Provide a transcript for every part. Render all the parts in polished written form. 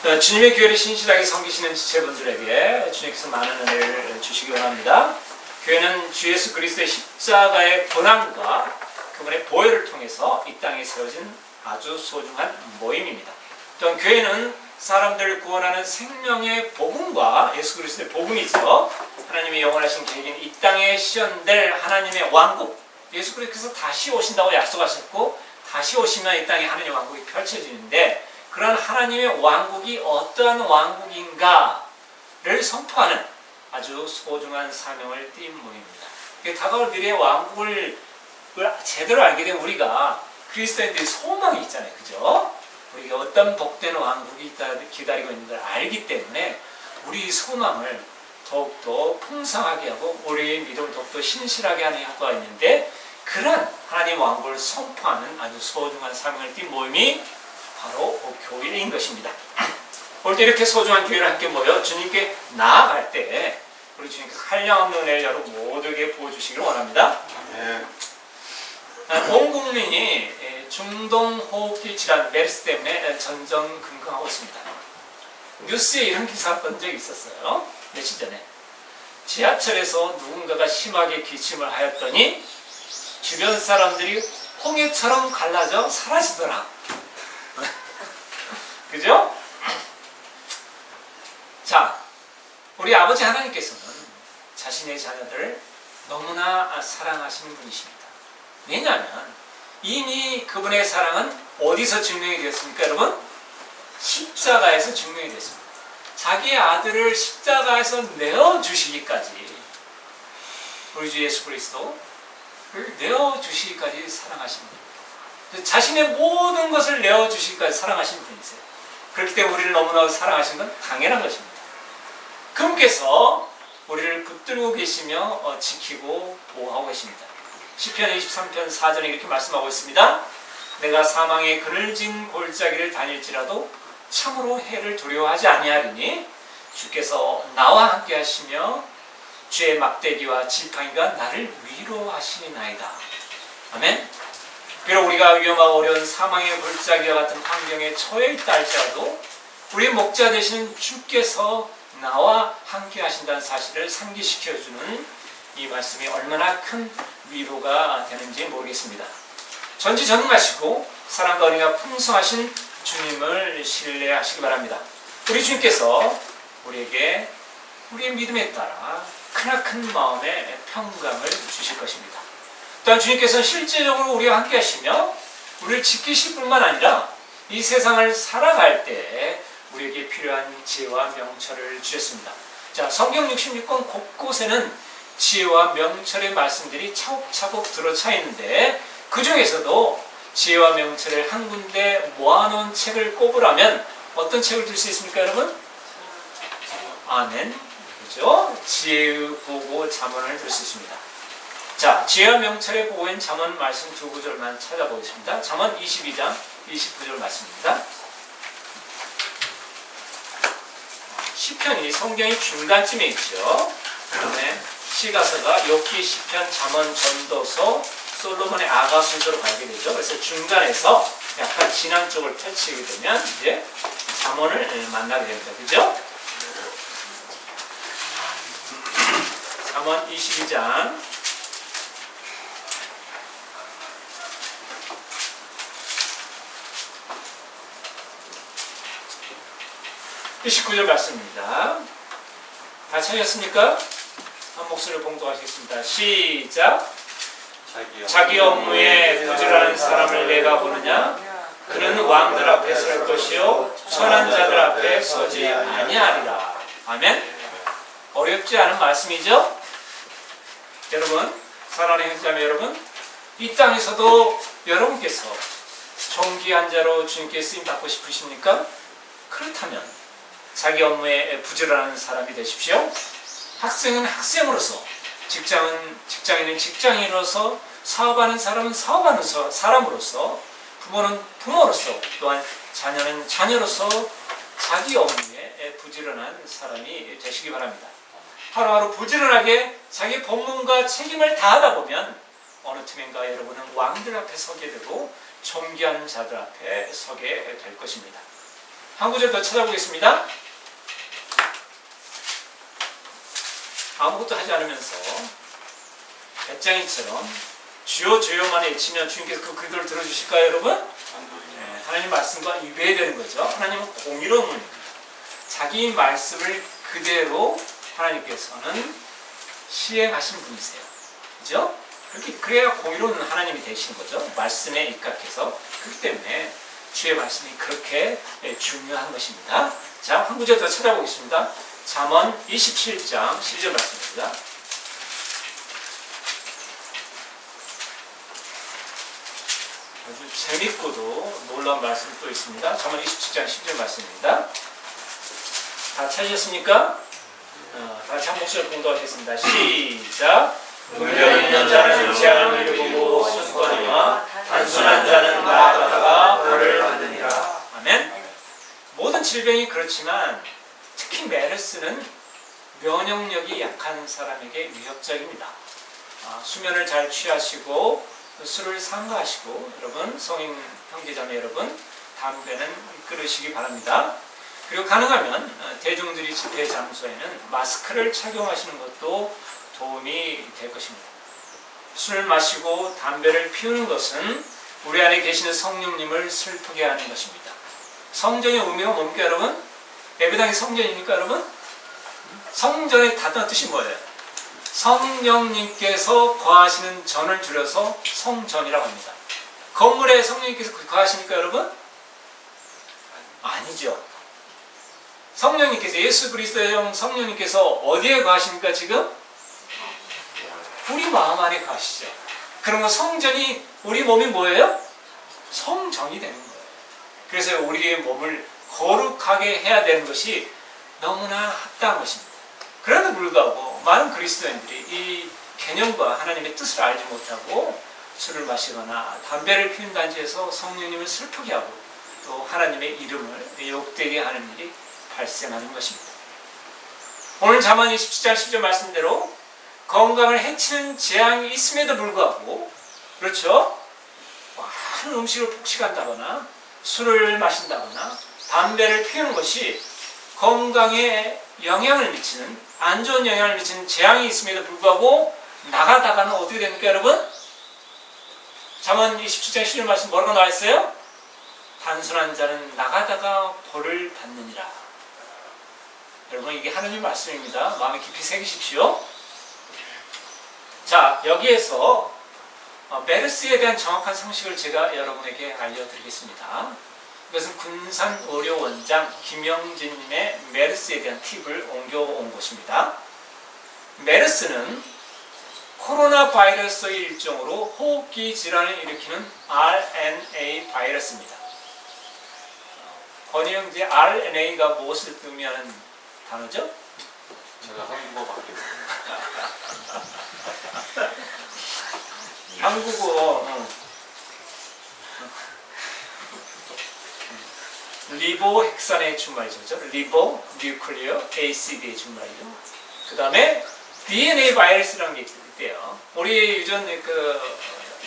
주님의 교회를 신실하게 섬기시는 지체분들에게 주님께서 많은 은혜를 주시기 원합니다. 교회는 주 예수 그리스도의 십자가의 고난과 그분의 보혈을 통해서 이 땅에 세워진 아주 소중한 모임입니다. 또한 교회는 사람들을 구원하는 생명의 복음과 예수 그리스도의 복음이죠. 하나님의 영원하신 계획인 이 땅에 시현될 하나님의 왕국, 예수 그리스도께서 다시 오신다고 약속하셨고 다시 오시면 이 땅에 하나님의 왕국이 펼쳐지는데, 그런 하나님의 왕국이 어떠한 왕국인가를 선포하는 아주 소중한 사명을 띈 모임입니다. 다가올 미래의 왕국을 제대로 알게 된 우리가 그리스도인들의 소망이 있잖아요. 그죠? 우리가 어떤 복된 왕국이 기다리고 있는 걸 알기 때문에 우리 소망을 더욱더 풍성하게 하고 우리의 믿음을 더욱더 신실하게 하는 효과가 있는데, 그런 하나님의 왕국을 선포하는 아주 소중한 사명을 띈 모임이 바로 교회인 것입니다. 올 때 이렇게 소중한 교회를 함께 모여 주님께 나아갈 때 우리 주님께서 한량없는 은혜를 여러 모두에게 부어주시기를 원합니다. 온 국민이 중동호흡기 질환 메르스 때문에 전전긍긍하고 있습니다. 뉴스에 이런 기사가 본 적이 있었어요. 며칠 전에 지하철에서 누군가가 심하게 기침을 하였더니 주변 사람들이 홍해처럼 갈라져 사라지더라. 그죠? 자, 우리 아버지 하나님께서는 자신의 자녀들을 너무나 사랑하시는 분이십니다. 왜냐하면 이미 그분의 사랑은 어디서 증명이 되었습니까, 여러분? 십자가에서 증명이 됐습니다. 자기의 아들을 십자가에서 내어주시기까지, 우리 주 예수 그리스도를 내어주시기까지 사랑하신 분입니다. 자신의 모든 것을 내어주시기까지 사랑하신 분이세요. 그렇기 때문에 우리를 너무나 사랑하신 건 당연한 것입니다. 그분께서 우리를 붙들고 계시며 지키고 보호하고 계십니다. 시편 23편 4절에 이렇게 말씀하고 있습니다. 내가 사망의 그늘진 골짜기를 다닐지라도 참으로 해를 두려워하지 아니하리니 주께서 나와 함께 하시며 주의 막대기와 지팡이가 나를 위로하시나이다. 아멘. 비록 우리가 위험하고 어려운 사망의 골짜기와 같은 환경에 처해 있다 할지라도 우리의 목자 되시는 주께서 나와 함께 하신다는 사실을 상기시켜주는 이 말씀이 얼마나 큰 위로가 되는지 모르겠습니다. 전지전능하시고 사랑과 은혜가 풍성하신 주님을 신뢰하시기 바랍니다. 우리 주님께서 우리에게 우리의 믿음에 따라 크나큰 마음의 평강을 주실 것입니다. 또한 주님께서는 실제적으로 우리와 함께 하시며 우리를 지키실 뿐만 아니라 이 세상을 살아갈 때 우리에게 필요한 지혜와 명철을 주셨습니다. 자, 성경 66권 곳곳에는 지혜와 명철의 말씀들이 차곡차곡 들어차 있는데, 그 중에서도 지혜와 명철을 한 군데 모아놓은 책을 꼽으라면 어떤 책을 들 수 있습니까, 여러분? 아멘. 그죠? 지혜의 보고 잠언을 들 수 있습니다. 자, 지혜와 명철의 보고인 잠언 말씀 두 구절만 찾아보겠습니다. 잠언 22장 29절 말씀입니다. 시편이 성경의 중간쯤에 있죠. 그다음에 시가서가 욥기, 시편, 잠언, 전도서, 솔로몬의 아가 순서로 가게 되죠. 그래서 중간에서 약간 진한 쪽을 펼치게 되면 이제 잠언을 만나게 됩니다. 그죠? 잠언 22장 29절 말씀입니다. 다 찾으셨습니까? 한 목소리를 봉독하시겠습니다. 시작. 자기 업무에 부지런한 사람을 내가 보느냐? 그는 왕들 앞에 설 것이요 선한 자들 앞에 서지 아니하리라. 아멘. 어렵지 않은 말씀이죠? 여러분, 사랑하는 형제자매 여러분, 이 땅에서도 여러분께서 존귀한 자로 주님께 쓰임 받고 싶으십니까? 그렇다면 자기 업무에 부지런한 사람이 되십시오. 학생은 학생으로서, 직장인은 직장인으로서, 사업하는 사람은 사업하는 사람으로서, 부모는 부모로서, 또한 자녀는 자녀로서 자기 업무에 부지런한 사람이 되시기 바랍니다. 하루하루 부지런하게 자기 본분과 책임을 다하다 보면 어느 틈엔가 여러분은 왕들 앞에 서게 되고 존귀한 자들 앞에 서게 될 것입니다. 한 구절 더 찾아보겠습니다. 아무것도 하지 않으면서 배짱이처럼 주여 주여만 외치면 주님께서 그 기도를 들어주실까요, 여러분? 네, 하나님 말씀과 유배되는 거죠. 하나님은 공의로운 분입니다. 자기 말씀을 그대로 하나님께서는 시행하신 분이세요. 그죠? 그렇게 그래야 공의로운 하나님이 되시는 거죠. 말씀에 입각해서. 그렇기 때문에 주의 말씀이 그렇게 중요한 것입니다. 자, 한 구절 더 찾아보겠습니다. 잠언 27장 12절 말씀입니다. 아주 재밌고도 놀라운 말씀이 또 있습니다. 잠언 27장 10절 말씀입니다. 다 찾으셨습니까? 다 같이 한 목소리로 공독하겠습니다. 시작! 물려 있는 자는 재앙을 이루고 순건이와 단순한 자는 나아가다가 벌을 받으니라. 아멘. 모든 질병이 그렇지만 특히 메르스는 면역력이 약한 사람에게 위협적입니다. 수면을 잘 취하시고 술을 삼가하시고, 여러분 성인 형제자매 여러분, 담배는 끊으시기 바랍니다. 그리고 가능하면 대중들이 집회 장소에는 마스크를 착용하시는 것도 도움이 될 것입니다. 술을 마시고 담배를 피우는 것은 우리 안에 계시는 성령님을 슬프게 하는 것입니다. 성전의 의미가 뭡니까, 여러분? 예배당이 성전입니까, 여러분? 성전의 단어 뜻이 뭐예요? 성령님께서 거하시는 전을 줄여서 성전이라고 합니다. 건물에 성령님께서 거하십니까, 여러분? 아니죠. 성령님께서, 예수 그리스도의 영 성령님께서 어디에 거하십니까, 지금? 우리 마음 안에 거하시죠. 그러면 성전이, 우리 몸이 뭐예요? 성전이 되는 거예요. 그래서 우리의 몸을 거룩하게 해야 되는 것이 너무나 합당한 것입니다. 그럼에도 불구하고 많은 그리스도인들이 이 개념과 하나님의 뜻을 알지 못하고 술을 마시거나 담배를 피운다는 데서 성령님을 슬프게 하고 또 하나님의 이름을 욕되게 하는 일이 발생하는 것입니다. 오늘 잠언 27장 10절 말씀대로 건강을 해치는 재앙이 있음에도 불구하고, 그렇죠? 많은 음식을 폭식한다거나 술을 마신다거나 담배를 피우는 것이 건강에 영향을 미치는, 안 좋은 영향을 미치는 재앙이 있음에도 불구하고 나가다가는 어떻게 됩니까, 여러분? 잠언 27장 10절 말씀 뭐라고 나와 있어요? 단순한 자는 나가다가 벌을 받느니라. 여러분, 이게 하나님의 말씀입니다. 마음에 깊이 새기십시오. 자, 여기에서 메르스에 대한 정확한 상식을 제가 여러분에게 알려드리겠습니다. 이것은 군산의료원장 김영진님의 메르스에 대한 팁을 옮겨온 것입니다. 메르스는 코로나 바이러스의 일종으로 호흡기 질환을 일으키는 RNA 바이러스입니다. 권희영제 RNA가 무엇을 의미하는 단어죠? 제가 한국어밖에 한국어 리보헥산의 준말이죠. 리보, 뉴클리어, ACD의 준말이죠. 그 다음에 DNA 바이러스라는 게 있대요. 우리 유전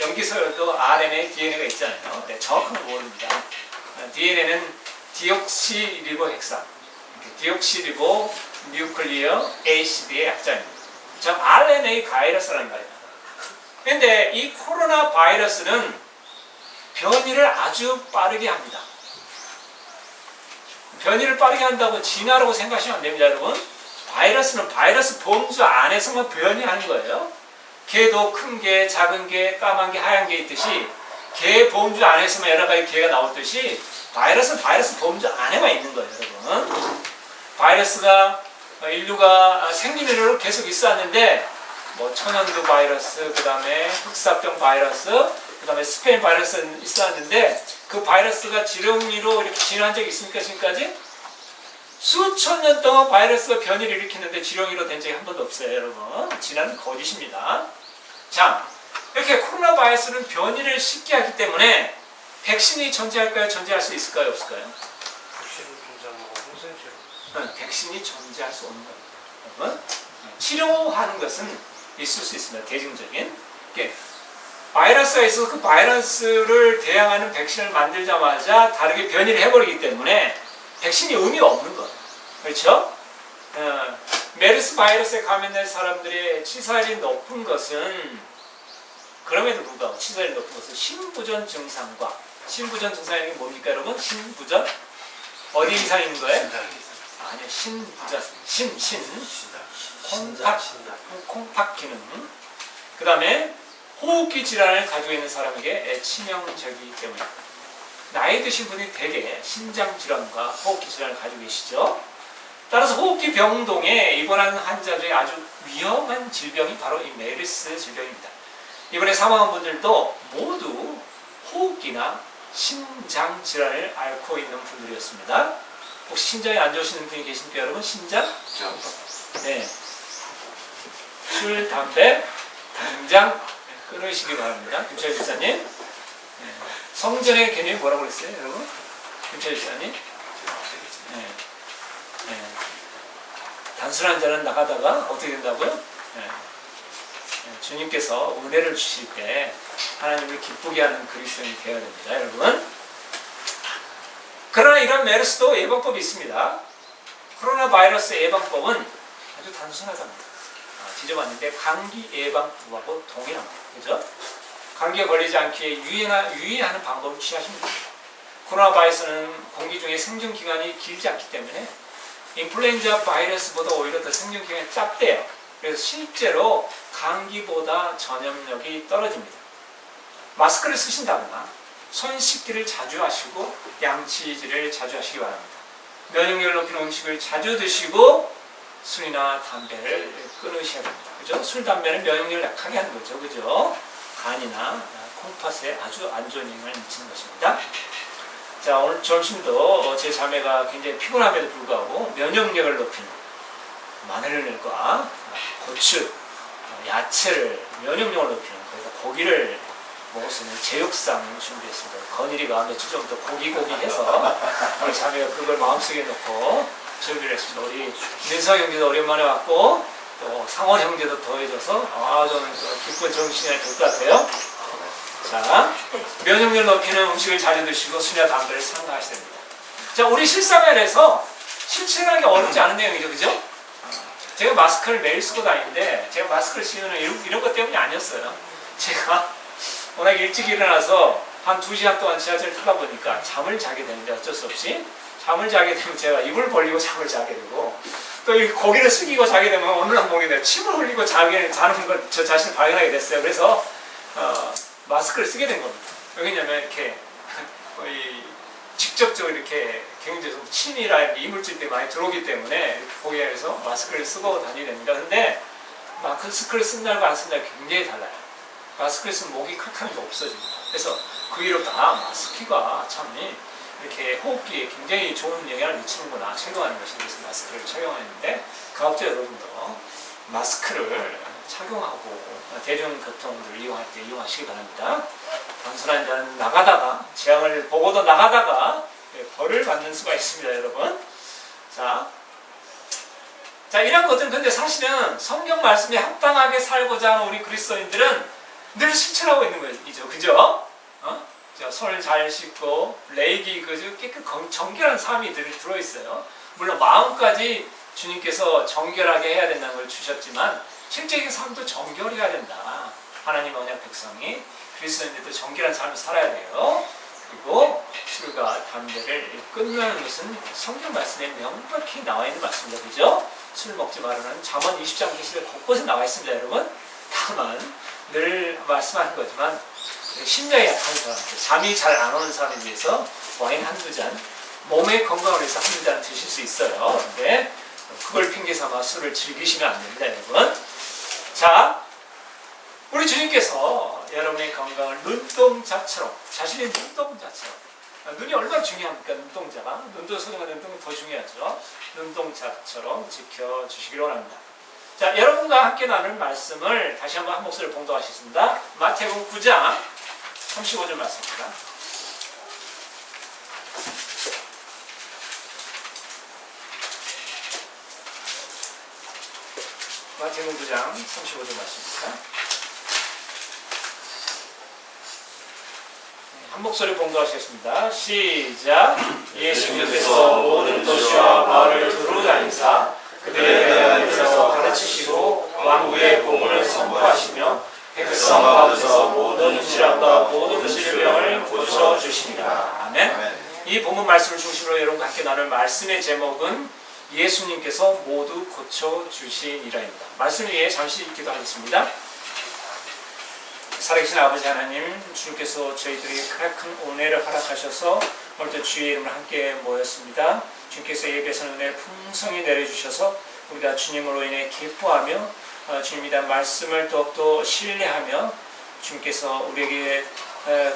염기서열도 RNA, DNA가 있잖아요. 네, 정확한 건 모릅니다. DNA는 디옥시리보헥산, 디옥시리보 뉴클리어 ACD의 약자입니다. 즉 RNA 바이러스라는 말입니다. 그런데 이 코로나 바이러스는 변이를 아주 빠르게 합니다. 변이를 빠르게 한다고 진화라고 생각하시면 안 됩니다, 여러분. 바이러스는 바이러스 범주 안에서만 변이하는 거예요. 개도 큰 개, 작은 개, 까만 개, 하얀 개 있듯이 개 범주 안에서만 여러 가지 개가 나오듯이 바이러스는 바이러스 범주 안에만 있는 거예요, 여러분. 바이러스가 인류가 생리대로 계속 있었는데 뭐 천연두 바이러스, 그 다음에 흑사병 바이러스, 그 다음에 스페인 바이러스 있었는데 그 바이러스가 지렁이로 이렇게 진화한 적이 있습니까, 지금까지? 수천 년 동안 바이러스가 변이를 일으키는데 지렁이로 된 적이 한 번도 없어요, 여러분. 진화는 거짓입니다. 자, 이렇게 코로나 바이러스는 변이를 쉽게 하기 때문에 백신이 존재할까요? 존재할 수 있을까요? 없을까요? 백신을 존재하고 항생제로 백신이 존재할 수 없는 겁니다, 여러분. 치료하는 것은 있을 수 있습니다, 대중적인. 바이러스가 있어서 그 바이러스를 대항하는 백신을 만들자마자 다르게 변이를 해버리기 때문에 백신이 의미가 없는 거예요. 그렇죠? 메르스 바이러스에 감염된 사람들의 치사율이 높은 것은 그럼에도 불구하고 치사율이 높은 것은 신부전 증상과 신부전 증상이 뭡니까 여러분? 신부전 어디 이상 있는 거예요? 아니요 신부전 콩팥 기능 그 다음에 호흡기 질환을 가지고 있는 사람에게 치명적이기 때문입니다. 나이 드신 분이 대개 신장 질환과 호흡기 질환을 가지고 계시죠. 따라서 호흡기 병동에 입원하는 환자 중에 아주 위험한 질병이 바로 이 메르스 질병입니다. 이번에 사망한 분들도 모두 호흡기나 신장 질환을 앓고 있는 분들이었습니다. 혹시 신장이 안 좋으시는 분이 계십니까 여러분? 신장? 네. 술, 담배, 당장 끊으시기 바랍니다. 김철 집사님. 네. 성전의 개념이 뭐라고 그랬어요 여러분? 김철 집사님. 네. 네. 단순한 자는 나가다가 어떻게 된다고요? 네. 주님께서 은혜를 주실 때 하나님을 기쁘게 하는 그리스도인이 되어야 됩니다 여러분. 그러나 이런 메르스도 예방법이 있습니다. 코로나 바이러스 예방법은 아주 단순하답니다. 뒤져봤는데 감기 예방법하고 동일합니다. 그죠? 감기에 걸리지 않게 유의하는 방법을 취하시면 됩니다. 코로나 바이러스는 공기 중에 생존 기간이 길지 않기 때문에 인플루엔자 바이러스보다 오히려 더 생존 기간이 짧대요. 그래서 실제로 감기보다 전염력이 떨어집니다. 마스크를 쓰신다거나 손 씻기를 자주 하시고 양치질을 자주 하시기 바랍니다. 면역력을 높이는 음식을 자주 드시고 술이나 담배를 끊으셔야 됩니다. 그죠? 술, 담배는 면역력을 약하게 하는 거죠. 그죠? 간이나 콩팥에 아주 안 좋은 영향을 미치는 것입니다. 자, 오늘 점심도 제 자매가 굉장히 피곤함에도 불구하고 면역력을 높이는 마늘과 고추, 야채를 면역력을 높이는 그래서 고기를 먹을 수 있는 제육상을 준비했습니다. 건일이가 며칠 전부터 고기 해서 우리 자매가 그걸 마음속에 넣고 준비를 했습니다. 우리 민성 형제도 오랜만에 왔고 또 상원 형제도 더해져서 저는 기쁜 정신이 될 것 같아요. 자, 면역력 높이는 음식을 자주 드시고 술이나 담배를 삼가하셔야 됩니다. 자, 우리 실생활에서 실천하기 어렵지 않은 내용이죠, 그죠? 제가 마스크를 매일 쓰고 다니는데 제가 마스크를 쓰는 이런 것 때문이 아니었어요. 제가 워낙 일찍 일어나서 한 2시간 동안 지하철을 타다 보니까 잠을 자게 되는데 어쩔 수 없이 잠을 자게 되면 제가 입을 벌리고 잠을 자게 되고 또 이 고개를 숙이고 자게 되면 어느 날 보게 돼요. 침을 흘리고 자는 걸 저 자신을 발견하게 됐어요. 그래서 마스크를 쓰게 된 겁니다. 왜냐면 이렇게 거의 직접적으로 이렇게 굉장히 침이라 이물질들이 많이 들어오기 때문에 거기에서 마스크를 쓰고 다니게 됩니다. 근데 마스크를 쓴 날과 안 쓴 날 굉장히 달라요. 마스크를 쓰면 목이 칼칼한 게 없어집니다. 그래서 그 이후로부터 마스크가 참 이렇게 호흡기에 굉장히 좋은 영향을 미치는구나 착용하는 것이 그래서 마스크를 착용했는데 가급적 여러분도 마스크를 착용하고 대중교통을 이용할 때 이용하시기 바랍니다. 단순한 자는 나가다가 재앙을 보고도 나가다가 벌을 받는 수가 있습니다, 여러분. 자, 이런 것들은 근데 사실은 성경 말씀에 합당하게 살고자 하는 우리 그리스도인들은 늘 실천하고 있는 거죠, 그죠? 손을 잘 씻고 레이기 정결한 삶이 들어있어요. 물론 마음까지 주님께서 정결하게 해야 된다는 걸 주셨지만 실제적인 삶도 정결해야 된다. 하나님 언약 백성이 그리스도인들도 정결한 삶을 살아야 돼요. 그리고 술과 담배를 끊는 것은 성경 말씀에 명백히 나와 있는 말씀입니다. 그죠? 술 먹지 말라는 잠언 20장 계시에 곳곳에 나와 있습니다, 여러분. 다만 늘 말씀하는 거지만 심장이 약한 사람, 잠이 잘 안 오는 사람에 비해서 와인 한두 잔, 몸의 건강을 위해서 한두 잔 드실 수 있어요. 근데 그걸 핑계 삼아 술을 즐기시면 안 됩니다, 여러분. 자, 우리 주님께서 여러분의 건강을 눈동자처럼, 자신의 눈동자처럼, 눈이 얼마나 중요합니까? 눈동자가. 눈도 소중한 눈동은 더 중요하죠. 눈동자처럼 지켜주시기로 합니다. 자, 여러분과 함께 나눌 말씀을 다시 한번 한 목소리를 봉독하시겠습니다. 마태복음 9장 35절 말씀입니다. 마태복음 9장 35절 말씀입니다. 한 한 목소리 봉독하시겠습니다. 시작. 예수님께서 모든 도시와 마을을 두루 다니사 그들에 대하여서 가르치시고 왕국의 복음을 선포하시며 백성 가운데서 모든 질환과 모든 질병을 고쳐주시니라. 아멘. 이 본문 말씀을 중심으로 여러분과 함께 나눌 말씀의 제목은 예수님께서 모두 고쳐주시니라입니다. 말씀을 위해 잠시 기도하겠습니다. 살아계신 아버지 하나님, 주님께서 저희들이 크나큰 은혜를 허락하셔서 오늘도 주의 이름을 함께 모였습니다. 주님께서 예배에서 은혜를 풍성히 내려주셔서 우리가 주님으로 인해 기뻐하며 주님에 대한 말씀을 더욱더 신뢰하며 주님께서 우리에게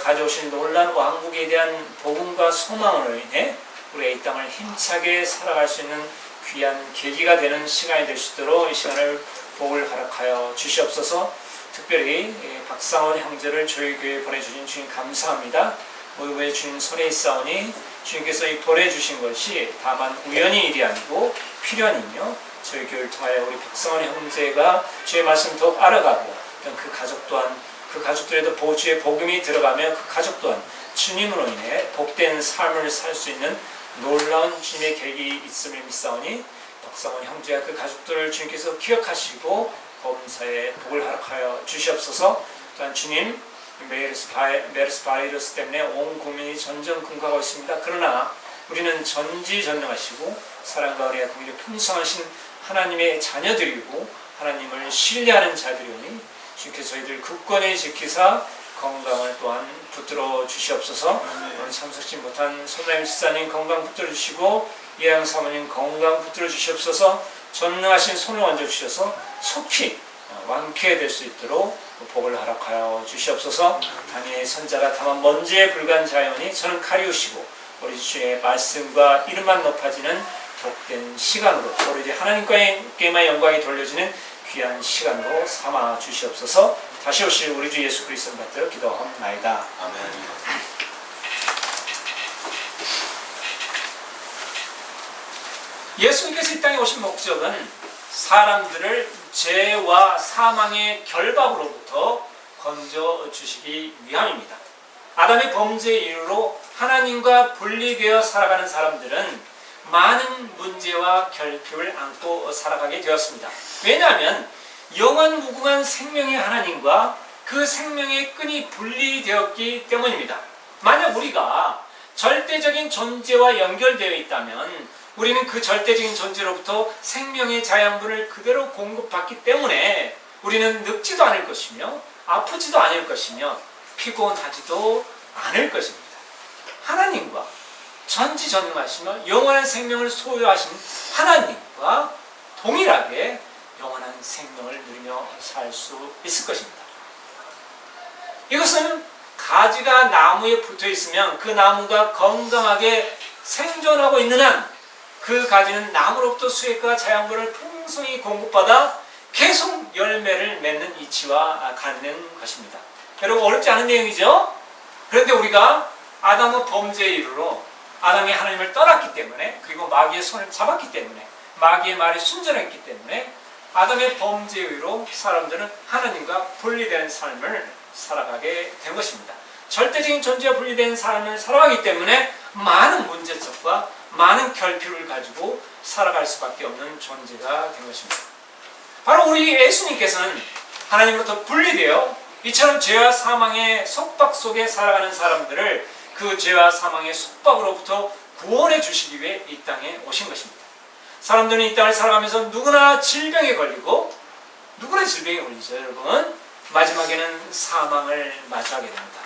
가져오신 놀라운 왕국에 대한 복음과 소망으로 인해 우리가 이 땅을 힘차게 살아갈 수 있는 귀한 계기가 되는 시간이 될 수 있도록 이 시간을 복을 허락하여 주시옵소서. 특별히 박상원 형제를 저희 교회에 보내주신 주님 감사합니다. 모두의 주님 손에 있사오니 주님께서 이 보내주신 것이 다만 우연히 일이 아니고 필연이며 저희 교회를 통하여 우리 박상원 형제가 주의 말씀을 더욱 알아가고 그 가족 또한 그 가족들에도 주의 복음이 들어가며 그 가족 또한 주님으로 인해 복된 삶을 살 수 있는 놀라운 주님의 계획이 있음을 믿사오니 박상원 형제와 그 가족들을 주님께서 기억하시고 범사에 복을 허락하여 주시옵소서. 또한 주님, 메르스 바이러스 때문에 온 국민이 전전긍긍하고 있습니다. 그러나 우리는 전지전능하시고 사랑과 은혜와 긍휼이 풍성하신 하나님의 자녀들이고 하나님을 신뢰하는 자들이오니 주님께서 저희들 굳건히 지키사 건강을 또한 붙들어 주시옵소서. 오늘 참석지 못한 손나임 집사님 건강 붙들어 주시고 예양 사모님 건강 붙들어 주시옵소서. 전능하신 손을 얹어 주셔서 속히 완쾌될 수 있도록 복을 허락하여 주시옵소서. 당의 선자가 다만 먼지에 불과한 자연이 저는 가리우시고 우리 주의 말씀과 이름만 높아지는 복된 시간으로 오로지 하나님께만 영광이 돌려지는 귀한 시간으로 삼아 주시옵소서. 다시 오실 우리 주 예수 그리스도를 받들어 기도하옵나이다. 아멘. 예수님께서 이 땅에 오신 목적은 사람들을 죄와 사망의 결박으로부터 건져주시기 위함입니다. 아담의 범죄의 이유로 하나님과 분리되어 살아가는 사람들은 많은 문제와 결핍을 안고 살아가게 되었습니다. 왜냐하면 영원 무궁한 생명의 하나님과 그 생명의 끈이 분리되었기 때문입니다. 만약 우리가 절대적인 존재와 연결되어 있다면 우리는 그 절대적인 존재로부터 생명의 자양분을 그대로 공급받기 때문에 우리는 늙지도 않을 것이며 아프지도 않을 것이며 피곤하지도 않을 것입니다. 하나님과 전지전능하시며 영원한 생명을 소유하신 하나님과 동일하게 영원한 생명을 누리며 살 수 있을 것입니다. 이것은 가지가 나무에 붙어 있으면 그 나무가 건강하게 생존하고 있는 한 그 가지는 나무로부터 수액과 자양분을 풍성히 공급받아 계속 열매를 맺는 이치와 같는 것입니다. 여러분 어렵지 않은 내용이죠? 그런데 우리가 아담의 범죄의 이유로 아담이 하나님을 떠났기 때문에 그리고 마귀의 손을 잡았기 때문에 마귀의 말에 순전했기 때문에 아담의 범죄의 이유로 사람들은 하나님과 분리된 삶을 살아가게 된 것입니다. 절대적인 존재와 분리된 삶을 살아가기 때문에 많은 문제점과 많은 결핍을 가지고 살아갈 수밖에 없는 존재가 된 것입니다. 바로 우리 예수님께서는 하나님으로부터 분리되어 이처럼 죄와 사망의 속박 속에 살아가는 사람들을 그 죄와 사망의 속박으로부터 구원해 주시기 위해 이 땅에 오신 것입니다. 사람들은 이 땅을 살아가면서 누구나 질병에 걸리고 누구나 질병에 걸리죠, 여러분. 마지막에는 사망을 맞이하게 됩니다.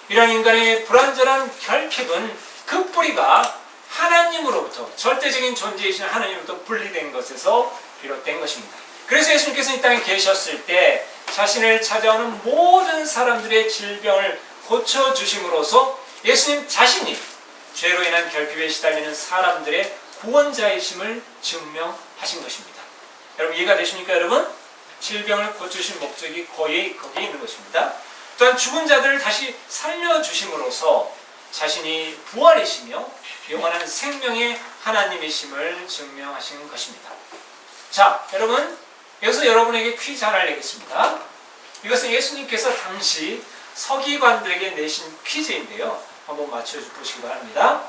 이런 인간의 불완전한 결핍은 그 뿌리가 하나님으로부터 절대적인 존재이신 하나님으로부터 분리된 것에서 비롯된 것입니다. 그래서 예수님께서 이 땅에 계셨을 때 자신을 찾아오는 모든 사람들의 질병을 고쳐주심으로써 예수님 자신이 죄로 인한 결핍에 시달리는 사람들의 구원자이심을 증명하신 것입니다. 여러분 이해가 되십니까 여러분? 질병을 고쳐주신 목적이 거의 거기에 있는 것입니다. 또한 죽은 자들을 다시 살려주심으로써 자신이 부활이시며 영원한 생명의 하나님이심을 증명하신 것입니다. 자, 여러분 여기서 여러분에게 퀴즈 하나를 내겠습니다. 이것은 예수님께서 당시 서기관들에게 내신 퀴즈인데요. 한번 맞춰보시기 바랍니다.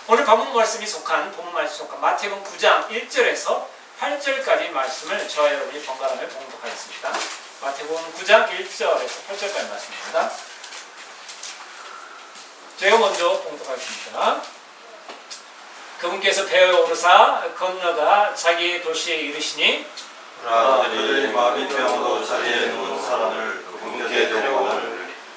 오늘 본문 말씀이 속한 마태복음 9장 1절에서 8절까지 말씀을 저와 여러분이 번갈아가며 봉독하겠습니다. 마태복음 9장 1절에서 8절까지 말씀입니다. 제가 먼저 봉독하겠습니다. 그분께서 배에 오르사 건너가 자기 도시에 이르시니 그들이 마비병으로 자리에 누운 사람을 그분께 데려오니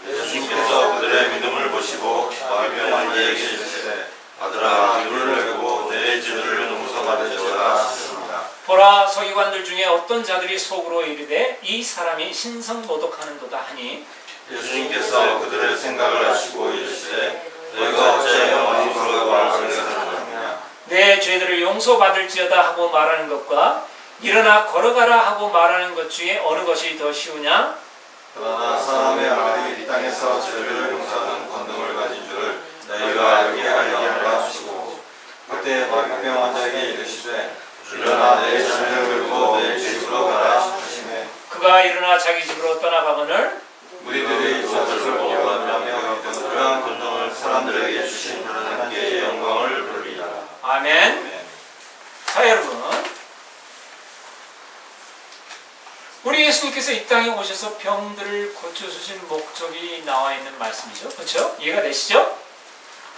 예수님께서 그들의 믿음을 보시고 마비병 자에게 이르시되 아들아 눈을 내고 내 죄를 용서받으리라 하셨습니다. 보라 서기관들 중에 어떤 자들이 속으로 이르되 이 사람이 신성모독하는도다 하니 예수님께서 그들의 생각을 아시고 이르시되 너희가 어찌하여 마음으로 말하는 사람이냐 내 죄들을 용서받을지어다 하고 말하는 것과 일어나 걸어가라 하고 말하는 것 중에 어느 것이 더 쉬우냐? 그러나 사람의 아들이 이 땅에서 죄를 용서하는 권능을 가진 줄을 너희가 알게 하려 하시고 그때 마비병 환자에게 이르시되 일어나 내 짐을 들고 내 집으로 가라 하시매 그가 일어나 자기 집으로 떠나가거늘 우리들이 저들을 보호하며 그러한 권능을 사람들에게 주신 하나님께 영광을 돌리라. 아멘. 자 여러분, 우리 예수님께서 이 땅에 오셔서 병들을 고쳐주신 목적이 나와 있는 말씀이죠. 그렇죠? 이해가 되시죠?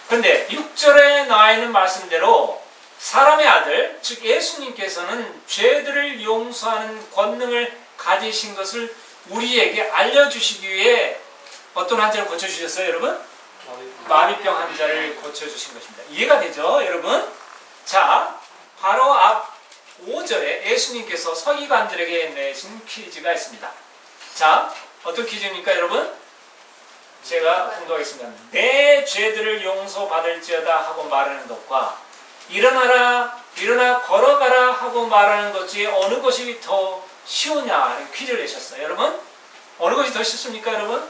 그런데 6절에 나와 있는 말씀대로 사람의 아들, 즉 예수님께서는 죄들을 용서하는 권능을 가지신 것을 우리에게 알려주시기 위해 어떤 환자를 고쳐주셨어요, 여러분? 마비병 환자를 고쳐주신 것입니다. 이해가 되죠, 여러분? 자, 바로 앞 5절에 예수님께서 서기관들에게 내신 퀴즈가 있습니다. 자, 어떤 퀴즈입니까, 여러분? 제가 공부하겠습니다. 내 죄들을 용서받을지어다 하고 말하는 것과 일어나 걸어가라 하고 말하는 것 중에 어느 것이 더 쉬우냐 퀴즈를 내셨어요. 여러분, 어느 것이 더 쉽습니까, 여러분?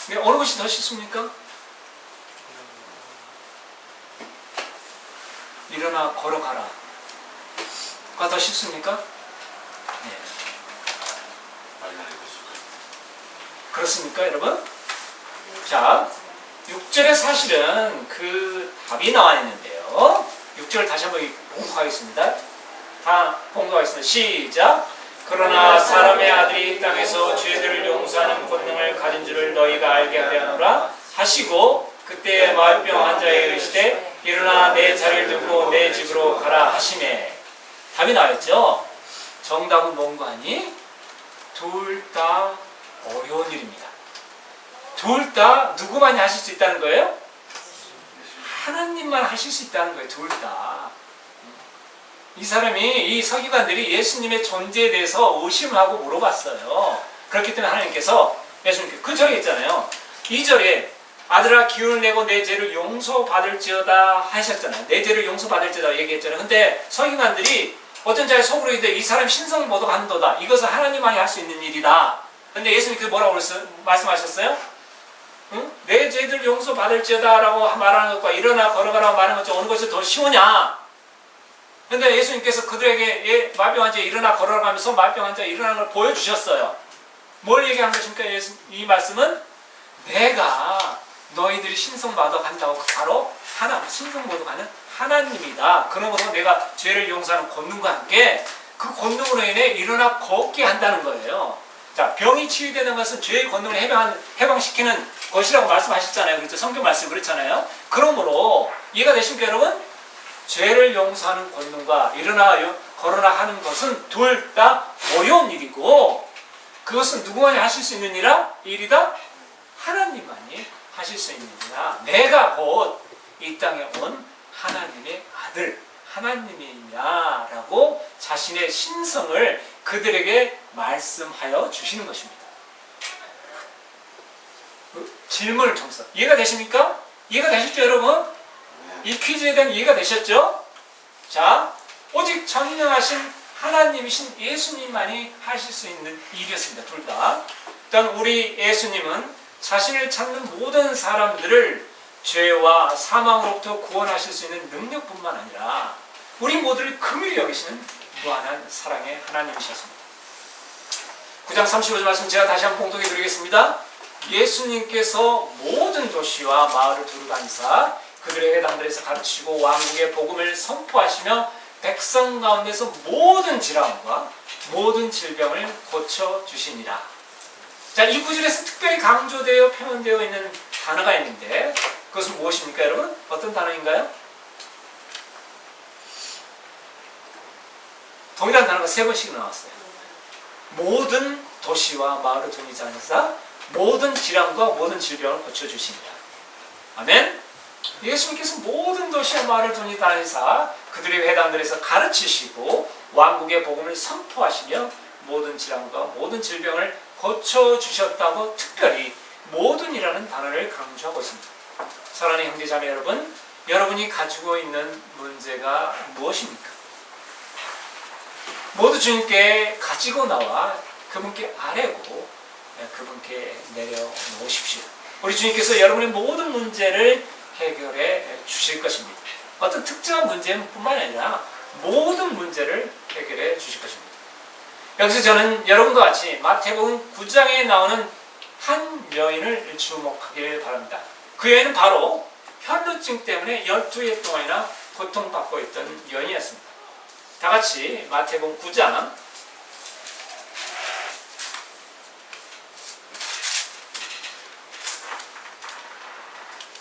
네, 어느 것이 더 쉽습니까? 일어나 걸어가라 가 더 쉽습니까? 네. 그렇습니까, 여러분? 자, 6절에 사실은 그 답이 나와 있는데요. 6절 다시 한번 봉독하겠습니다. 다 봉독하겠습니다. 시작! 그러나 사람의 아들이 이 땅에서 죄들을 용서하는 권능을 가진 줄을 너희가 알게 하려노라 하시고 그때 마비병 환자에게 이르시되 일어나 내 자리를 들고 내 집으로 가라 하시매. 답이 나왔죠? 정답은 뭔가 하니? 둘 다 어려운 일입니다. 둘 다 누구만이 하실 수 있다는 거예요? 하나님만 하실 수 있다는 거예요. 둘 다. 이 사람이, 이 서기관들이 예수님의 존재에 대해서 의심하고 물어봤어요. 그렇기 때문에 하나님께서 예수님께 그 절에 있잖아요. 2절에 아들아 기운을 내고 내 죄를 용서받을지어다 하셨잖아요. 내 죄를 용서받을지어다 얘기했잖아요. 근데 서기관들이 어떤 자의 속으로 이르되 이 사람 신성을 모독한도다. 이것은 하나님만이 할 수 있는 일이다. 근데 예수님께서 뭐라고 말씀하셨어요? 응? 내 죄들 용서받을지어다 라고 말하는 것과 일어나 걸어가라고 말하는 것 중 어느 것이 더 쉬우냐? 근데 예수님께서 그들에게 마비병 환자에 일어나 걸어가면서 마비병 환자에 일어나는 걸 보여주셨어요. 뭘 얘기한 것입니까? 이 말씀은 내가 너희들이 신성모독한다고 바로 신성모독하는 하나님이다. 그러므로 내가 죄를 용서하는 권능과 함께 그 권능으로 인해 일어나 걷게 한다는 거예요. 자, 병이 치유되는 것은 죄의 권능을 해방시키는 것이라고 말씀하셨잖아요. 그렇죠? 성경 말씀 그렇잖아요. 그러므로 이해가 되십니까, 여러분? 죄를 용서하는 권능과 일어나 걸어라 하는 것은 둘 다 어려운 일이고 그것은 누구만이 하실 수 있는 일이다? 하나님만이 하실 수 있는 일이다. 내가 곧 이 땅에 온 하나님의 아들 하나님이냐라고 자신의 신성을 그들에게 말씀하여 주시는 것입니다. 질문을 통해서 이해가 되십니까? 이해가 되셨죠, 여러분? 이 퀴즈에 대한 이해가 되셨죠? 자, 오직 전능하신 하나님이신 예수님만이 하실 수 있는 일이었습니다. 둘 다. 일단 우리 예수님은 자신을 찾는 모든 사람들을 죄와 사망으로부터 구원하실 수 있는 능력뿐만 아니라 우리 모두를 긍휼히 여기시는 무한한 사랑의 하나님이셨습니다. 9장 35절 말씀 제가 다시 한번 봉독해 드리겠습니다. 예수님께서 모든 도시와 마을을 두루 다니사 그들의 회당들에서 가르치고 왕국의 복음을 선포하시며 백성 가운데서 모든 질환과 모든 질병을 고쳐주시니라. 자, 이 구절에서 특별히 강조되어 표현되어 있는 단어가 있는데 그것은 무엇입니까, 여러분? 어떤 단어인가요? 동일한 단어가 3번씩 나왔어요. 모든 도시와 마을을 두루 다니사 모든 질환과 모든 질병을 고쳐주시니라. 아멘? 예수님께서 모든 도시와 마을을 두루 다니사 그들의 회당들에서 가르치시고 왕국의 복음을 선포하시며 모든 질환과 모든 질병을 고쳐주셨다고 특별히 모든이라는 단어를 강조하고 있습니다. 사랑하는 형제자매 여러분, 여러분이 가지고 있는 문제가 무엇입니까? 모두 주님께 가지고 나와 그분께 아뢰고 그분께 내려놓으십시오. 우리 주님께서 여러분의 모든 문제를 해결해 주실 것입니다. 어떤 특정한 문제뿐만 아니라 모든 문제를 해결해 주실 것입니다. 여기서 저는 여러분과 같이 마태복음 9장에 나오는 한 여인을 주목하길 바랍니다. 그 여인은 바로 혈루증 때문에 12해 동안이나 고통받고 있던 여인이었습니다. 다 같이 마태복음 9장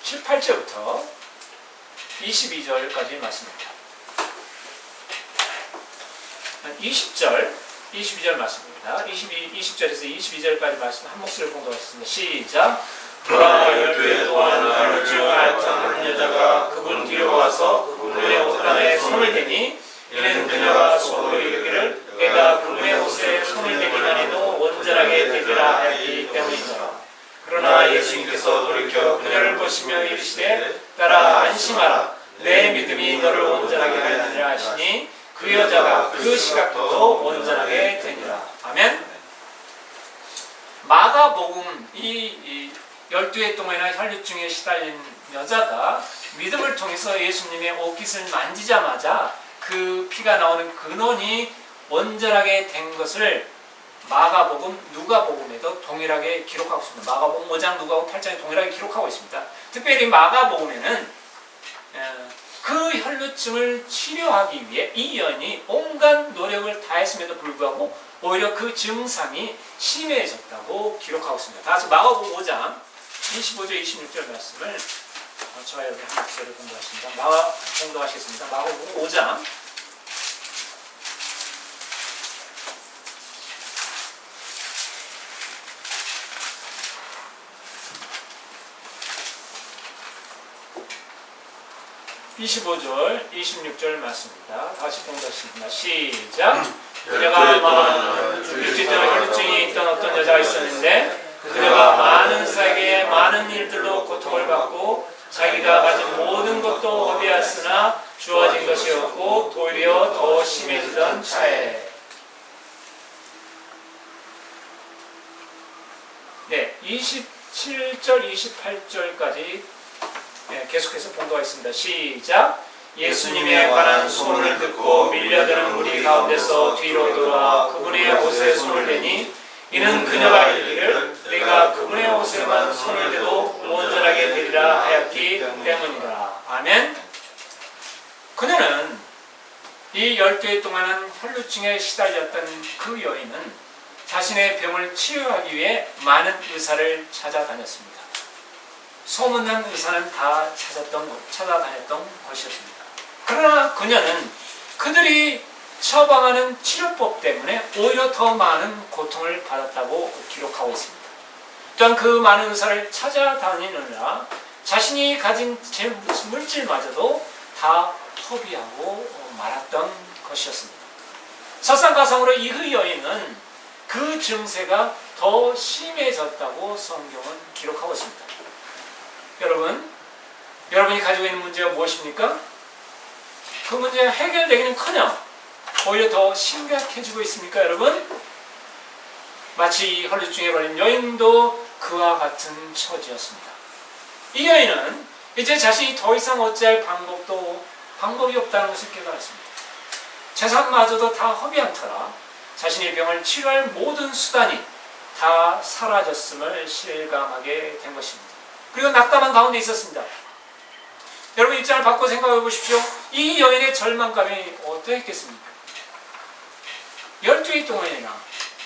18절부터 22절까지 말씀입니다. 20절, 22절 말씀입니다. 20절에서 22절까지 말씀 한 목소리를 공독하겠습니다. 시작! 보라 12해 동안 혈루증을 앓던 한 여자가 그분 뒤로 와서 그분의 옷단에 손을 대니 이는 그녀가 속으로 이르기를 내가 그분의 옷에 손을 대기만 해도 온전하게 되리라 하였기 때문이더라. 그러나 예수님께서 돌이켜 그녀를 보시며 이르시되 따라 안심하라 내 믿음이 너를 온전하게 하느니라 하시니 그 여자가 그 시각부터 온전하게 되니라. 아멘. 마가복음 이 12해 동안이나 혈루증에 시달린 여자가 믿음을 통해서 예수님의 옷깃을 만지자마자 그 피가 나오는 근원이 온전하게 된 것을 마가복음, 누가복음에도 동일하게 기록하고 있습니다. 마가복음 5장, 누가복음 8장에 동일하게 기록하고 있습니다. 특별히 마가복음에는 그 혈루증을 치료하기 위해 이 여인이 온갖 노력을 다했음에도 불구하고 오히려 그 증상이 심해졌다고 기록하고 있습니다. 다 같이 마가복음 5장 25절, 26절 말씀을 저와 여러분 학교를 공부하십니다. 공부하시겠습니다. 마가복음 5장 25절, 26절 말씀입니다. 다시 공부하겠습니다. 시작! 그녀가 많은 혈루증이 있던 어떤 여자가 있었는데 그녀가 많은 사에게 많은 일들로 고통을 받고 자기가 가진 모든 것도 허비하였으나 주어진 것이 없고 도리어 더 심해지던 차에 네, 27절, 28절까지 계속해서 봉독하겠습니다. 시작! 예수님에 관한 소문을 듣고 밀려드는 무리 가운데서 뒤로 돌아 그분의 옷에 손을 대니 이는 그녀가 이르기를 내가 그분의 옷에만 손을 대도 온전하게 되리라 하였기 때문이라. 아멘. 그녀는 이 12해 동안은 혈루증에 시달렸던 그 여인은 자신의 병을 치료하기 위해 많은 의사를 찾아다녔습니다. 소문난 의사는 다 찾아다녔던 것이었습니다. 그러나 그녀는 그들이 처방하는 치료법 때문에 오히려 더 많은 고통을 받았다고 기록하고 있습니다. 또한 그 많은 의사를 찾아다니느라 자신이 가진 물질마저도 다 허비하고 말았던 것이었습니다. 설상가상으로 이 여인은 그 증세가 더 심해졌다고 성경은 기록하고 있습니다. 여러분이 가지고 있는 문제가 무엇입니까? 그 문제가 해결되기는커녕 오히려 더 심각해지고 있습니까, 여러분? 마치 이 혈루증에 걸린 여인도 그와 같은 처지였습니다. 이 여인은 이제 자신이 더 이상 어찌할 방법이 없다는 것을 깨달았습니다. 재산마저도 다 허비한 터라 자신의 병을 치료할 모든 수단이 다 사라졌음을 실감하게 된 것입니다. 그리고 낙담한 가운데 있었습니다. 여러분 입장을 바꿔 생각해 보십시오. 이 여인의 절망감이 어떠했겠습니까? 12일 동안이나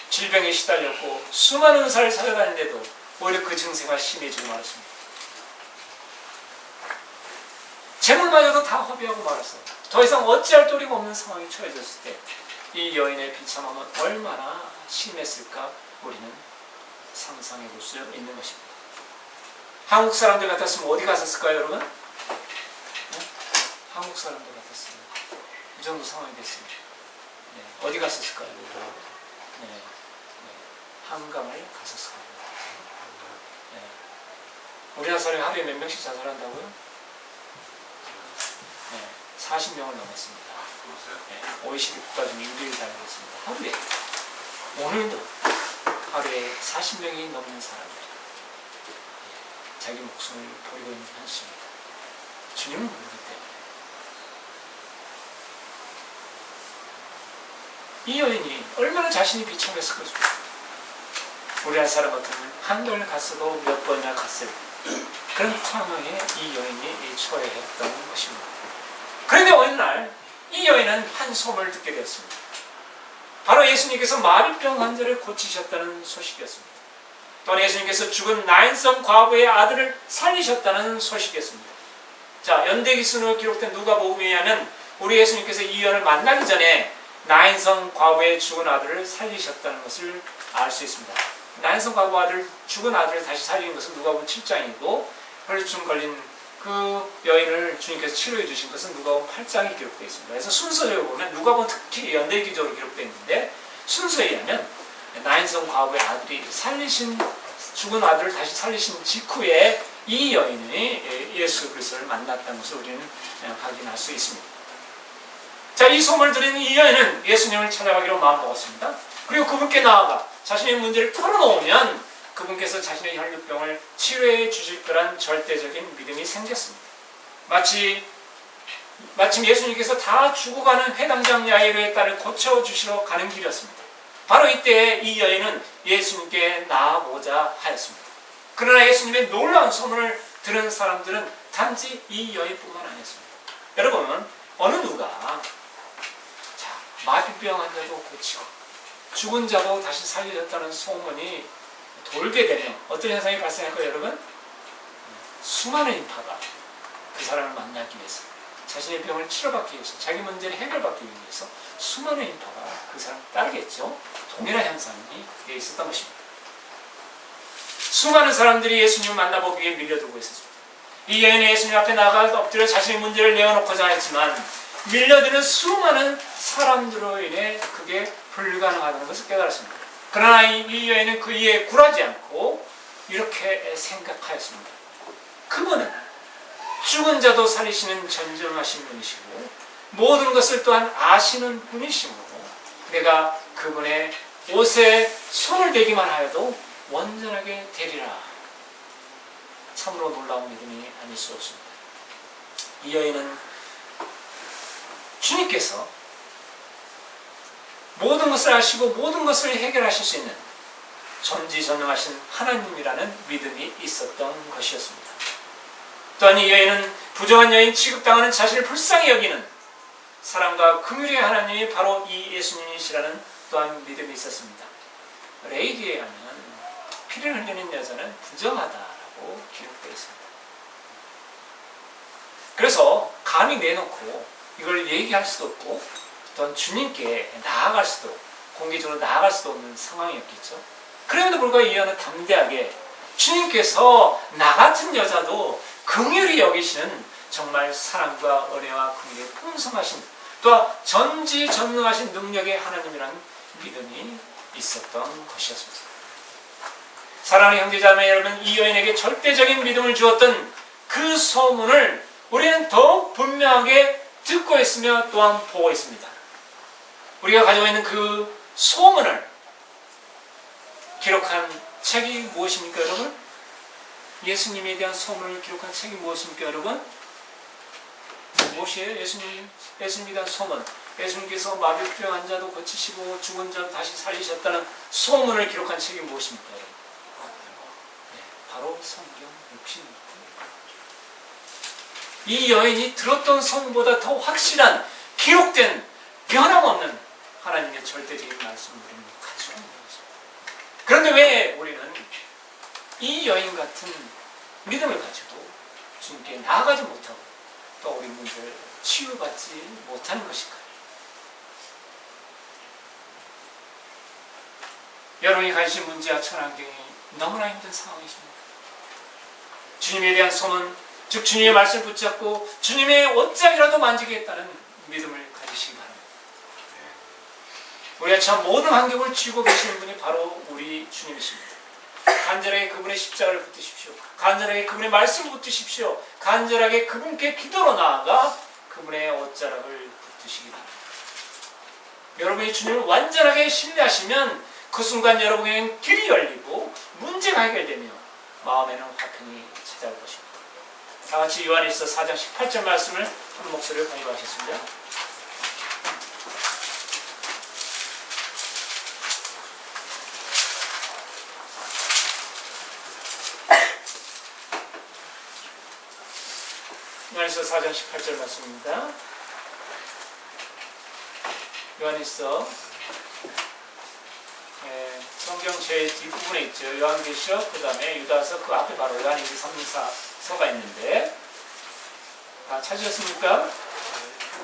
질병에 시달렸고 수많은 의사를 찾아다녔는데도 오히려 그 증세가 심해지고 말았습니다. 재물마저도 다 허비하고 말았어요. 더 이상 어찌할 도리가 없는 상황이 처해졌을 때 이 여인의 비참함은 얼마나 심했을까 우리는 상상해 볼 수 있는 것입니다. 한국 사람들 같았으면 어디 갔었을까요, 여러분? 네? 한국 사람들 같았으면 이 정도 상황이 됐습니다. 네. 어디 갔었을까요? 네. 네. 한강을 갔었을 겁니다. 네. 우리나라 사람이 하루에 몇 명씩 자살한다고요? 네. 40명을 넘었습니다. 네. OECD 국가 중에 1위를 달리고 있습니다. 하루에. 오늘도 하루에 40명이 넘는 사람들이 자기 목숨을 버리고 있는 현실입니다. 주님은 모르기 때문에. 이 여인이 얼마나 자신이 비참했을 것입니까? 우리나라 사람 같으면 한동을 갔어도 몇 번이나 갔을 그런 상황에 이 여인이 처해했던 것입니다. 그런데 어느 날 이 여인은 한 소문을 듣게 되었습니다. 바로 예수님께서 마비병 환자를 고치셨다는 소식이었습니다. 또한 예수님께서 죽은 나인성 과부의 아들을 살리셨다는 소식이었습니다. 자, 연대기순으로 기록된 누가복음에 의하면 우리 예수님께서 이 여인을 만나기 전에 나인성 과부의 죽은 아들을 살리셨다는 것을 알 수 있습니다. 나인성 과부 아들, 죽은 아들을 다시 살리는 것은 누가복음 7장이고 혈류증 걸린 그 여인을 주님께서 치료해 주신 것은 누가복음 8장에 기록되어 있습니다. 그래서 순서적으로 보면 누가복음 특히 연대기적으로 기록되어 있는데 순서에 의하면 나인성 과부의 아들이 죽은 아들을 다시 살리신 직후에 이 여인이 예수 그리스도를 만났다는 것을 우리는 확인할 수 있습니다. 자, 이 소문을 들은 이 여인은 예수님을 찾아가기로 마음먹었습니다. 그리고 그분께 나아가 자신의 문제를 털어놓으면 그분께서 자신의 혈류병을 치료해 주실 거란 절대적인 믿음이 생겼습니다. 마침 예수님께서 다 죽어가는 회당장 야이로의 딸을 고쳐주시러 가는 길이었습니다. 바로 이때 이 여인은 예수님께 나아보자 하였습니다. 그러나 예수님의 놀라운 소문을 들은 사람들은 단지 이 여인뿐만 아니었습니다. 여러분, 어느 누가 마비병 환자도 고치고 죽은 자도 다시 살려졌다는 소문이 돌게 되면 어떤 현상이 발생할까요, 여러분? 수많은 인파가 그 사람을 만나기 위해서, 자신의 병을 치료받기 위해서, 자기 문제를 해결받기 위해서 수많은 인파가 그 사람을 따르겠죠. 동일한 현상이 있었던 것입니다. 수많은 사람들이 예수님을 만나보기 위해 밀려들고 있었습니다. 이 여인이 예수님 앞에 나가 엎드려 자신의 문제를 내어놓고자 했지만 밀려드는 수많은 사람들로 인해 그게 불가능하다는 것을 깨달았습니다. 그러나 이 여인은 그 이에 굴하지 않고 이렇게 생각하였습니다. 그분은 죽은 자도 살리시는 전정하신 분이시고 모든 것을 또한 아시는 분이시므로 내가 그분의 옷에 손을 대기만 하여도 원전하게 되리라. 참으로 놀라운 믿음이 아닐 수 없습니다. 이 여인은 주님께서 모든 것을 아시고 모든 것을 해결하실 수 있는 전지전능하신 하나님이라는 믿음이 있었던 것이었습니다. 또한 이 여인은 부정한 여인 취급당하는 자신을 불쌍히 여기는 사랑과 긍휼의 하나님이 바로 이 예수님이시라는 또한 믿음이 있었습니다. 레이기에 가면 피를 흘리는 여자는 부정하다라고 기록되어 있습니다. 그래서 감히 내놓고 이걸 얘기할 수도 없고 또한 주님께 나아갈 수도, 공개적으로 나아갈 수도 없는 상황이었겠죠. 그럼에도 불구하고 이 여인은 담대하게 주님께서 나 같은 여자도 긍휼히 여기시는 정말 사랑과 은혜와 긍휼이 풍성하신 또한 전지전능하신 능력의 하나님이라는 믿음이 있었던 것이었습니다. 사랑하는 형제자매 여러분, 이 여인에게 절대적인 믿음을 주었던 그 소문을 우리는 더욱 분명하게 듣고 있으며 또한 보고 있습니다. 우리가 가지고 있는 그 소문을 기록한 책이 무엇입니까, 여러분? 예수님에 대한 소문을 기록한 책이 무엇입니까, 여러분? 무엇이에요? 예수님에 대한 소문. 예수님께서 마비병 환자도 고치시고 죽은 자도 다시 살리셨다는 소문을 기록한 책이 무엇입니까? 네, 바로 성경 66권. 이 여인이 들었던 소문보다 더 확실한 기록된 변함없는 하나님의 절대적인 말씀을 우리는 가지고 있는 것입니다. 그런데 왜 우리는 이 여인 같은 믿음을 가지고 주님께 나아가지 못하고 또 우리 문제를 치유받지 못하는 것일까요? 여러분이 가지신 문제와 처환경이 너무나 힘든 상황이십니다. 주님에 대한 소문, 즉 주님의 말씀을 붙잡고 주님의 옷장이라도 만지겠다는 믿음을 가지시기 바랍니다. 우리가 참 모든 환경을 쥐고 계시는 분이 바로 우리 주님이십니다. 간절하게 그분의 십자가를 붙드십시오. 간절하게 그분의 말씀을 붙드십시오. 간절하게 그분께 기도로 나아가 그분의 옷자락을 붙드시기 바랍니다. 여러분이 주님을 완전하게 신뢰하시면 그 순간 여러분에게는 길이 열리고 문제가 해결되며 마음에는 화평이 찾아올 것입니다. 다 같이 요한일서 4장 18절 말씀을 한 목소리로 공부하셨습니다. 요한일서 4장 18절 말씀입니다. 요한일서 성경 제일 뒷부분에 있죠. 요한계시록, 그 다음에 유다서, 그 앞에 바로 요한일서 3사서가 있는데 다 찾으셨습니까?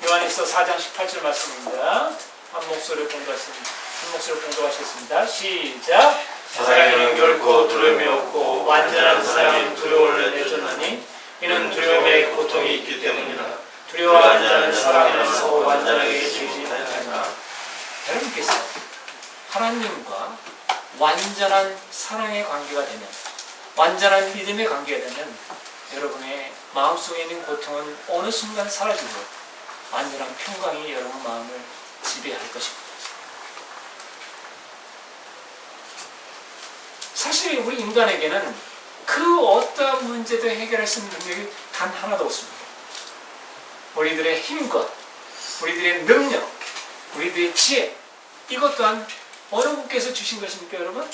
요한일서 4장 18절 말씀입니다. 한 목소리로 공부하셨습니다. 시작. 사랑에는 결코 두려움이 없고 완전한 사랑은 두려움을 내쫓나니 이는 두려움의 고통이 있기 때문이라. 두려워하는 자는 사랑에서 완전하게 되지 못하니라. 여러분께서 하나님과 완전한 사랑의 관계가 되면, 완전한 믿음의 관계가 되면 여러분의 마음속에 있는 고통은 어느 순간 사라지고 완전한 평강이 여러분 마음을 지배할 것입니다. 사실 우리 인간에게는 그 어떠한 문제도 해결할 수 있는 능력이 단 하나도 없습니다. 우리들의 힘과 우리들의 능력, 우리들의 지혜, 이것 또한 어느 분께서 주신 것입니까, 여러분?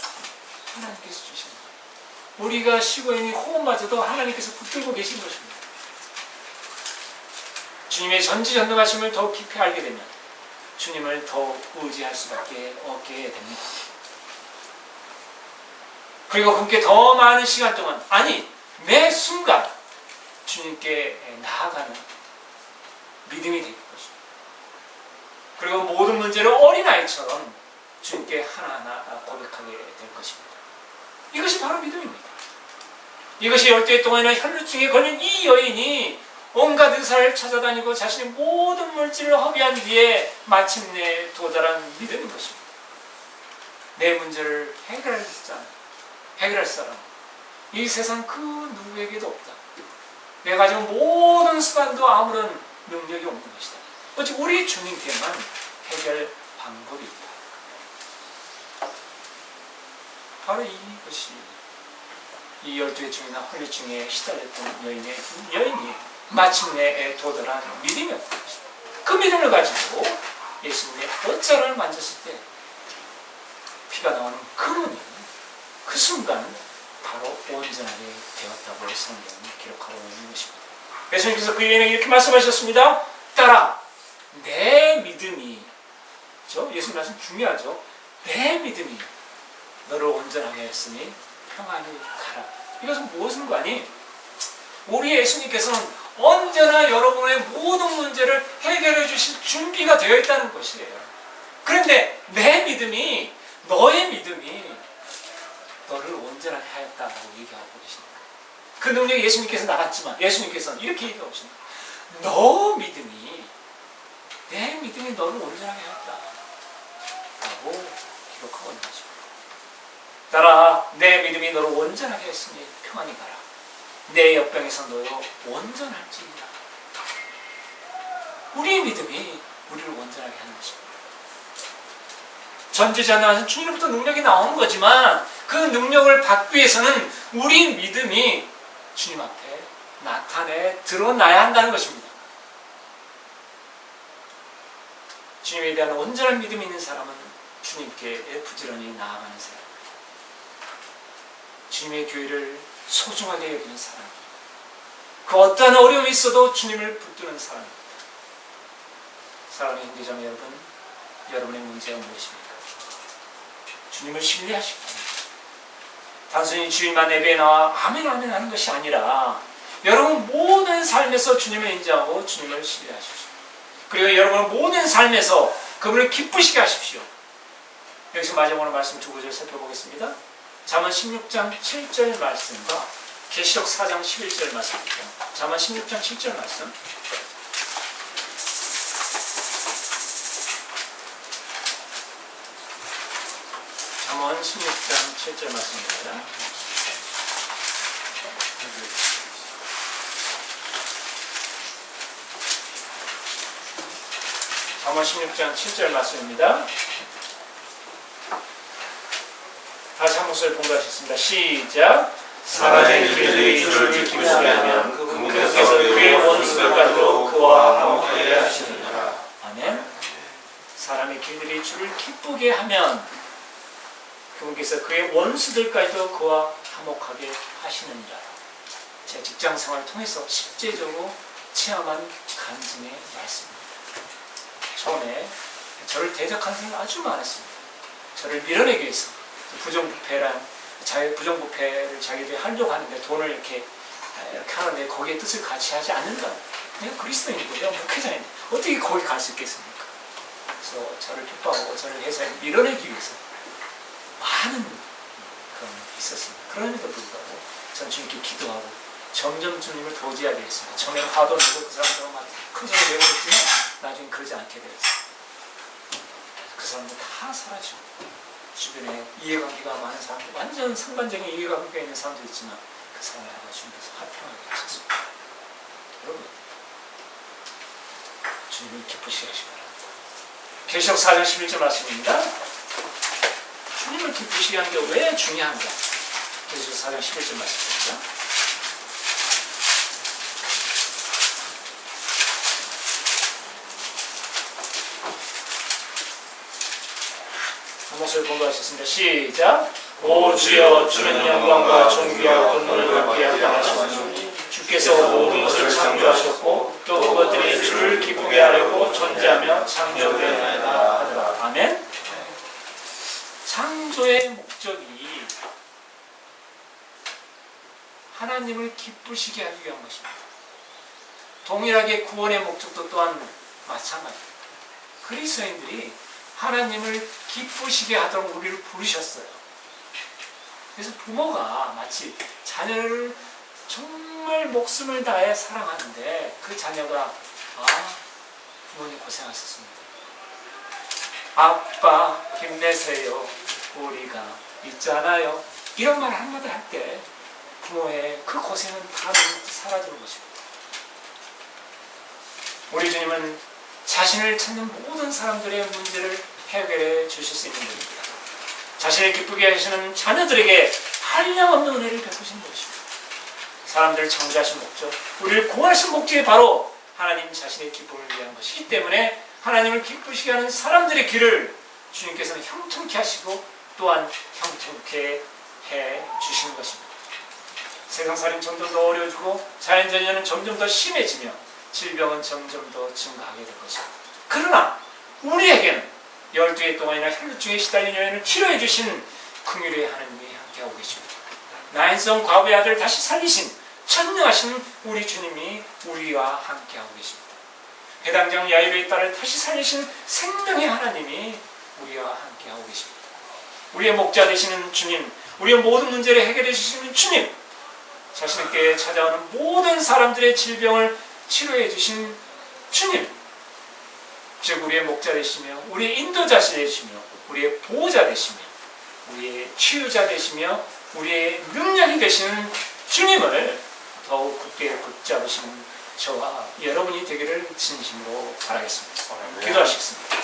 하나님께서 주신 거예요. 우리가 쉬고 있는 호흡마저도 하나님께서 붙들고 계신 것입니다. 주님의 전지전능하심을 더욱 깊이 알게 되면 주님을 더욱 의지할 수밖에 없게 됩니다. 그리고 그분께 더 많은 시간 동안, 아니 매 순간 주님께 나아가는 믿음이 될 것입니다. 그리고 모든 문제를 어린아이처럼 주님께 하나하나 고백하게 될 것입니다. 이것이 바로 믿음입니다. 이것이 10대 동안이나 혈루증에 걸린 이 여인이 온갖 의사를 찾아다니고 자신의 모든 물질을 허비한 뒤에 마침내 도달한 믿음인 것입니다. 내 문제를 해결할 사람, 이 세상 그 누구에게도 없다. 내가 가진 모든 수단도 아무런 능력이 없는 것이다. 오직 우리 주님께만 해결 방법이 있다. 바로 이것이 이 12의 중이나 혈루증에 시달렸던 여인이 마침내 도달한 믿음이었던 것입니다. 그 믿음을 가지고 예수님의 옷자락을 만졌을 때 피가 나오는 그분이 그 순간 바로 온전하게 되었다고 성경은 기록하고 있는 것입니다. 예수님께서 그 여인에게 이렇게 말씀하셨습니다. 따라 내 믿음이, 예수님 말씀 중요하죠. 내 믿음이 너를 온전하게 했으니 평안히 가라. 이것은 무엇인 거 아니? 우리 예수님께서는 언제나 여러분의 모든 문제를 해결해 주실 준비가 되어 있다는 것이에요. 그런데 내 믿음이, 너의 믿음이 너를 온전하게 하였다고 얘기하고 계십니다. 그 능력이 예수님께서 나갔지만 예수님께서는 이렇게 얘기하고 계십니다. 너 믿음이, 내 믿음이 너를 온전하게 하였다 라고 기록하고 있는 것입니다. 따라 내 믿음이 너를 온전하게 했으니 평안히 가라. 내 역병에서 너로 온전할지니라. 우리의 믿음이 우리를 온전하게 하는 것입니다. 전지전능하신 주님으로부터 능력이 나오는 거지만 그 능력을 받기 위해서는 우리 믿음이 주님 앞에 드러나야 한다는 것입니다. 주님에 대한 온전한 믿음이 있는 사람은 주님께 부지런히 나아가는 사람, 주님의 교회를 소중하게 여기는 사람, 그 어떠한 어려움이 있어도 주님을 붙드는 사람입니다. 사랑하는 형제자매 여러분, 여러분의 문제가 무엇입니까? 주님을 신뢰하시고 단순히 주님만 예배에 나와 아멘 아멘 하는 것이 아니라 여러분 모든 삶에서 주님을 인정하고 주님을 신뢰하십시오. 그리고 여러분 모든 삶에서 그분을 기쁘시게 하십시오. 여기서 마지막으로 말씀 두 구절 살펴보겠습니다. 잠언 16장 7절 말씀과 계시록 4장 11절 말씀입니다. 잠언 16장 7절 말씀. 잠언 16장 7절 말씀입니다. 잠언 16장 7절 말씀입니다. 다시 한 목소리 봉독하셨습니다. 시작. 사람의 길들이 주를 기쁘게 하면 그분께서 그의 원수들까지도 그와 화목하게 하시느니라. 아멘. 사람의 길들이 주를 기쁘게 하면 그분께서 그의 원수들까지도 그와 화목하게 하시느니라. 제 직장 생활을 통해서 실제적으로 체험한 간증의 말씀입니다. 처음에 저를 대적한 사람이 아주 많았습니다. 저를 밀어내기 위해서 부정부패를 자기들이 하려고 하는데 돈을 이렇게 하는데 거기에 뜻을 같이 하지 않는다. 내가 그리스도인이고 내가 목회자인데 어떻게 거기 갈 수 있겠습니까? 그래서 저를 핍박하고 저를 회사에 밀어내기 위해서 많은 그런 일이 있었습니다. 그럼에도 불구하고 전 주님께 기도하고 점점 주님을 더 의지하게 됐습니다. 처음에는 화도 내고 그 사람들은 막 큰 소리 내고 그랬지만 나중에 그러지 않게 되었어요. 그 사람들 다 사라지고 주변에 이해관계가 많은 사람들, 완전 상반적인 이해관계가 있는 사람도 있지만 그 사람들과 주님께서 화평하게 하셨습니다. 여러분, 주님을 기쁘시게 하시기 바랍니다. 계시록 4장 11절 말씀입니다. 주님을 기쁘시게 하는 게 왜 중요한가? 계시록 4장 11절 말씀입니다. 한 목소리 공부하셨습니다. 시작. 오 주여, 주는 영광과 존귀와 권능을 받게 하시니 주께서 모든 것을 창조하셨고 또 그것들이 주를 기쁘게 하려고 존재하며 창조되었나이다 하더라. 아멘. 창조의 목적이 하나님을 기쁘시게 하기 위한 것입니다. 동일하게 구원의 목적도 또한 마찬가지입니다. 그리스도인들이 하나님을 기쁘시게 하도록 우리를 부르셨어요. 그래서 부모가 마치 자녀를 정말 목숨을 다해 사랑하는데 그 자녀가 부모님 고생하셨습니다. 아빠 힘내세요. 우리가 있잖아요. 이런 말 한마디 할 때 부모의 그 고생은 다 사라지는 것입니다. 우리 주님은 자신을 찾는 모든 사람들의 문제를 해결해 주실 수 있는 분입니다. 자신을 기쁘게 하시는 자녀들에게 한량없는 은혜를 베푸신 것입니다. 사람들을 창조하신 목적, 우리를 구원하신 목적이 바로 하나님 자신의 기쁨을 위한 것이기 때문에 하나님을 기쁘시게 하는 사람들의 길을 주님께서는 형통케 하시고 또한 형통케 해 주시는 것입니다. 세상살이는 점점 더 어려워지고 자연재해는 점점 더 심해지며 질병은 점점 더 증가하게 될 것입니다. 그러나 우리에게는 12해 동안이나 혈루증에 시달린 여인을 치료해 주신 긍휼의 하나님이 함께하고 계십니다. 나인성 과부의 아들을 다시 살리신 천능하신 우리 주님이 우리와 함께하고 계십니다. 회당장 야이로의 딸을 다시 살리신 생명의 하나님이 우리와 함께하고 계십니다. 우리의 목자 되시는 주님, 우리의 모든 문제를 해결해 주시는 주님, 자신께 찾아오는 모든 사람들의 질병을 치료해 주신 주님, 즉 우리의 목자 되시며 우리의 인도자 되시며 우리의 보호자 되시며 우리의 치유자 되시며 우리의 능력이 되시는 주님을 더욱 굳게 붙잡으시는 저와 여러분이 되기를 진심으로 바라겠습니다. 기도하시겠습니다.